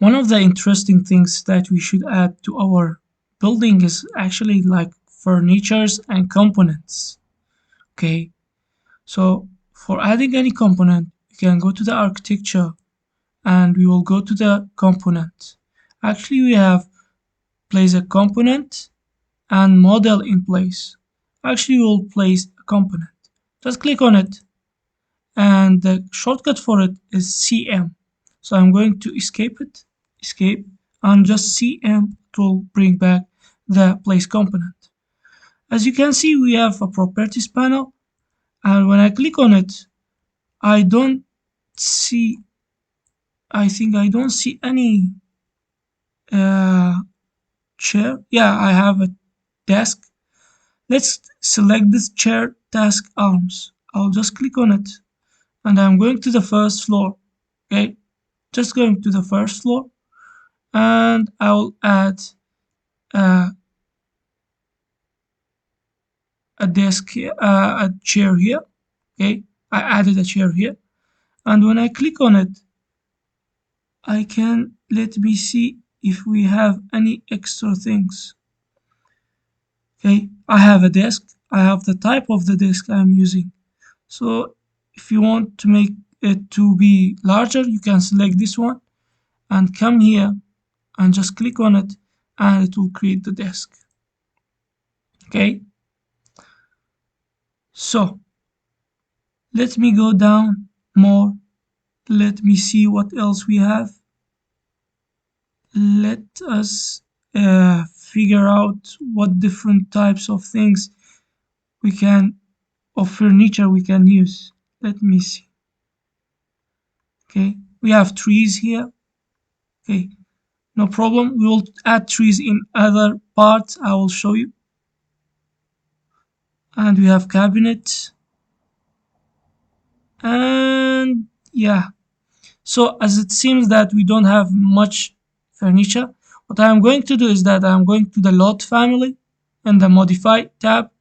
One of the interesting things that we should add to our building is actually like furnitures and components. Okay, so for adding any component, you can go to the architecture and we will go to the component. Actually, we have place a component and model in place. Actually, we'll place a component. Just click on it, and the shortcut for it is CM. So I'm going to escape, and just CM to bring back the place component. As you can see, we have a properties panel, and when I click on it, I don't see, I think I don't see any uh, chair. Yeah, I have a desk. Let's select this chair task arms. I'll just click on it, and I'm going to the first floor. Okay, just going to the first floor, and I'll add uh, a desk here, a chair here. Okay, I added a chair here, and when I click on it, I can let me see if we have any extra things. Okay, I have a desk. I have the type of the desk I'm using. So if you want to make it to be larger, you can select this one and come here and just click on it, and it will create the desk. Okay, so let me go down more. Let me see what else we have. Let us figure out what different types of things we can, of furniture we can use. Let me see. Okay, we have trees here. Okay, no problem. We will add trees in other parts. I will show you. And we have cabinets. And yeah, so as it seems that we don't have much furniture, what I'm going to do is that I'm going to the load family and the modify tab.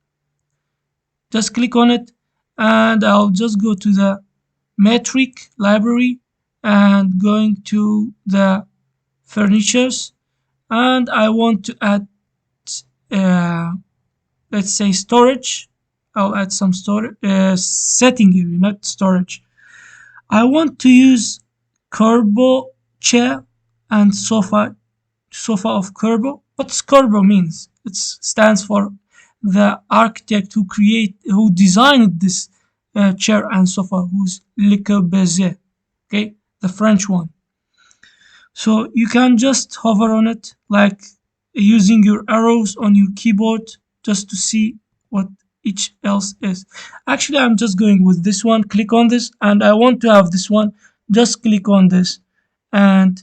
Just click on it, and I'll just go to the metric library and going to the furnitures, and I want to add uh, let's say storage. I'll add some storage setting area, not storage. I want to use Kerbo chair and sofa of Kerbo. What's Kerbo means? It stands for the architect who designed this chair and sofa, who's Le Corbusier. Okay, the French one. So you can just hover on it like using your arrows on your keyboard just to see what each else is. Actually, I'm just going with this one. Click on this, and I want to have this one. Just click on this and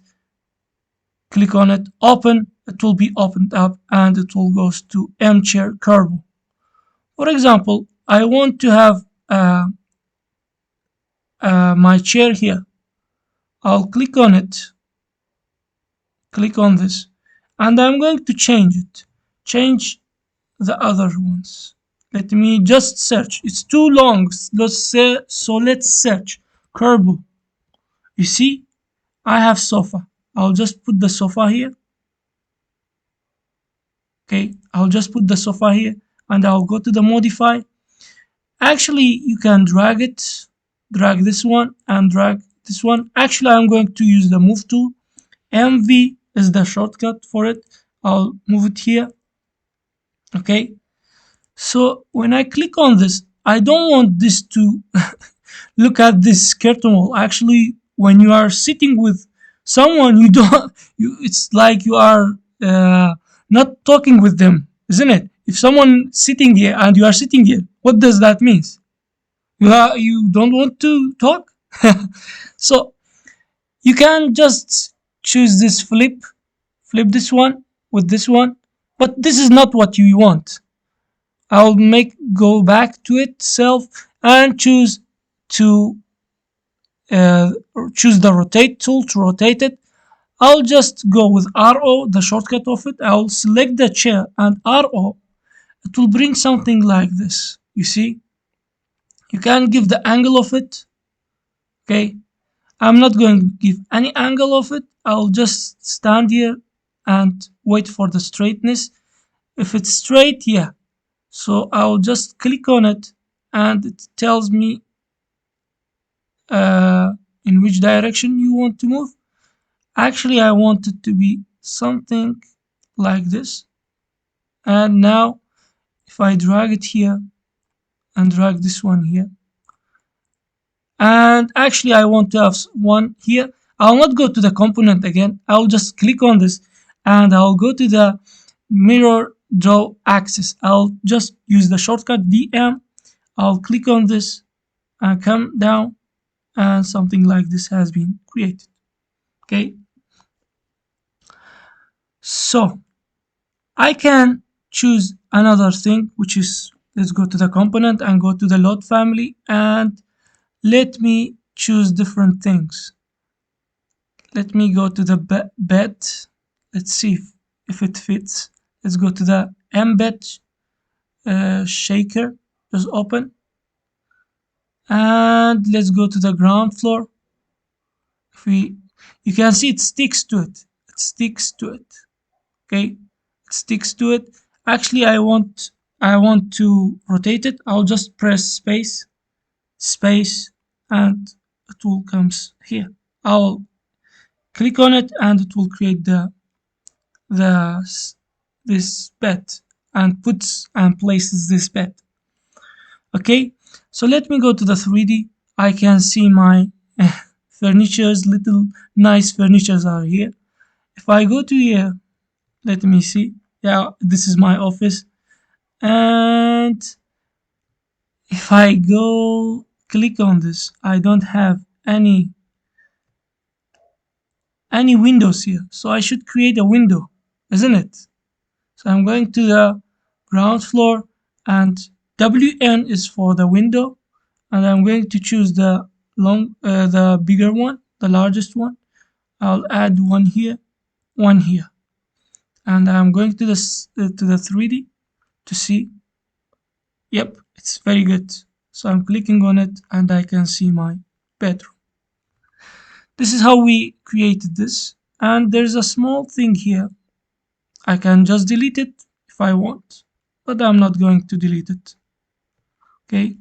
click on it. Open. It will be opened up, and it will go to M-chair Kerbo. For example, I want to have my chair here. I'll click on it. Click on this, and I'm going to change it. Change the other ones. Let me just search. It's too long. Let's search Kerbo. You see, I have sofa. I'll just put the sofa here. Okay, I'll just put the sofa here, and I'll go to the modify. Actually, you can drag it, drag this one, and drag this one. Actually, I'm going to use the move tool. MV is the shortcut for it. I'll move it here. Okay, so when I click on this, I don't want this to look at this curtain wall. Actually, when you are sitting with someone, you don't, it's like you are not talking with them, isn't it? If someone sitting here and you are sitting here, what does that mean? You don't want to talk. So you can just choose this flip this one with this one, but this is not what you want. I'll go back to itself and choose to choose the rotate tool to rotate it. I'll just go with RO, the shortcut of it. I'll select the chair and RO. It will bring something like this. You see, you can give the angle of it. Okay, I'm not going to give any angle of it. I'll just stand here and wait for the straightness. If it's straight, yeah. So I'll just click on it and it tells me uh, in which direction you want to move. Actually, I want it to be something like this. And now if I drag it here and drag this one here, and actually I want to have one here, I'll not go to the component again. I'll just click on this and I'll go to the mirror draw axis. I'll just use the shortcut DM. I'll click on this and come down, and something like this has been created. Okay, so I can choose another thing, which is, let's go to the component and go to the load family, and let me choose different things. Let me go to the bed. Let's see if it fits. Let's go to the embed shaker. Just open, and let's go to the ground floor. If we, you can see it sticks to it. It sticks to it. Okay, it sticks to it. Actually, I want to rotate it. I'll just press space, and it will comes here. I'll click on it, and it will create the this bed and puts and places this bed. Okay, so let me go to the 3D. I can see my furnitures, little nice furnitures are here. If I go to here, let me see. Yeah, this is my office. And if I go click on this, I don't have any windows here. So I should create a window, isn't it? So I'm going to the ground floor, and WN is for the window, and I'm going to choose the bigger one, the largest one. I'll add one here, one here, and I'm going to the 3D to see. Yep, it's very good. So I'm clicking on it, and I can see my bedroom. This is how we created this, and there's a small thing here. I can just delete it if I want, but I'm not going to delete it. Okay,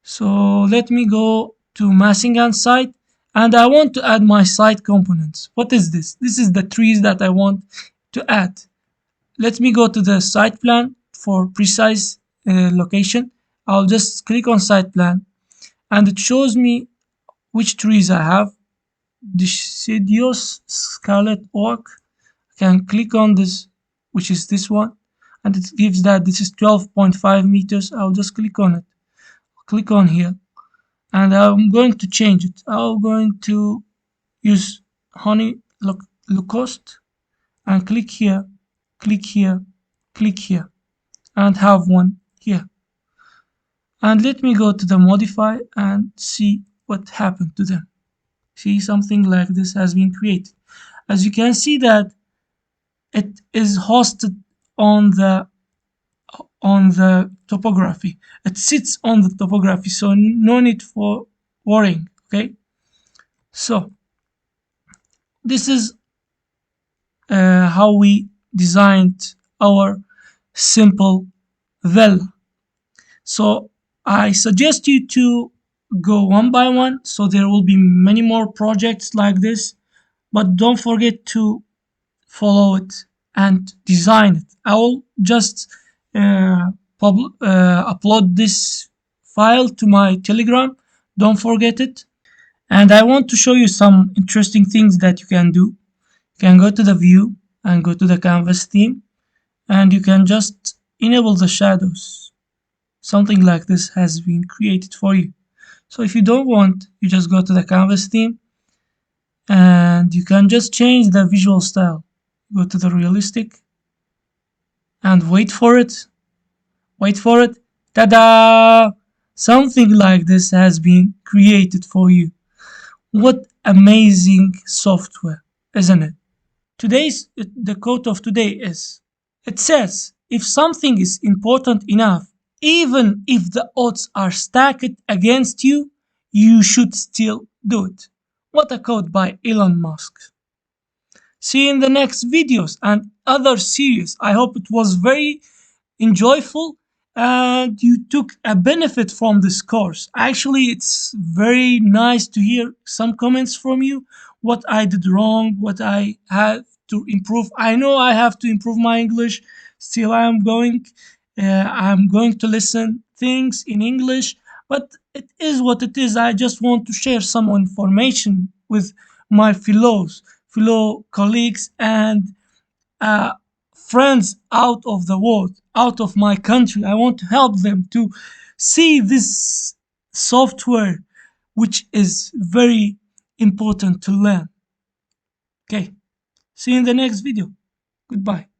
so let me go to massing and site, and I want to add my site components. What is this? This is the trees that I want to add. Let me go to the site plan for precise location. I'll just click on site plan, and it shows me which trees I have. Deciduous scarlet oak. I can click on this, which is this one, and it gives that this is 12.5 meters. I'll just click on it. Click on here, and I'm going to change it. I'm going to use honey locust, and click here, click here, click here, and have one here. And let me go to the modify and see what happened to them. See, something like this has been created. As you can see that it is hosted on the topography. It sits on the topography, so no need for worrying. Okay, so this is how we designed our simple villa. So I suggest you to go one by one, so there will be many more projects like this, but don't forget to follow it and design it. I will just upload this file to my Telegram. Don't forget it. And I want to show you some interesting things that you can do. You can go to the view and go to the canvas theme, and you can just enable the shadows. Something like this has been created for you. So if you don't want, you just go to the canvas theme, and you can just change the visual style. Go to the realistic and wait for it. Wait for it. Ta-da! Something like this has been created for you. What amazing software, isn't it? The quote of today is, it says, if something is important enough, even if the odds are stacked against you, you should still do it. What a quote by Elon Musk. See you in the next videos and other series. I hope it was very enjoyable and you took a benefit from this course. Actually, it's very nice to hear some comments from you, what I did wrong, what I had to improve. I know I have to improve my English. Still, I'm going to listen things in English, but it is what it is. I just want to share some information with my fellow colleagues and uh, friends out of the world, out of my country. I want to help them to see this software, which is very important to learn. Okay, see you in the next video. Goodbye.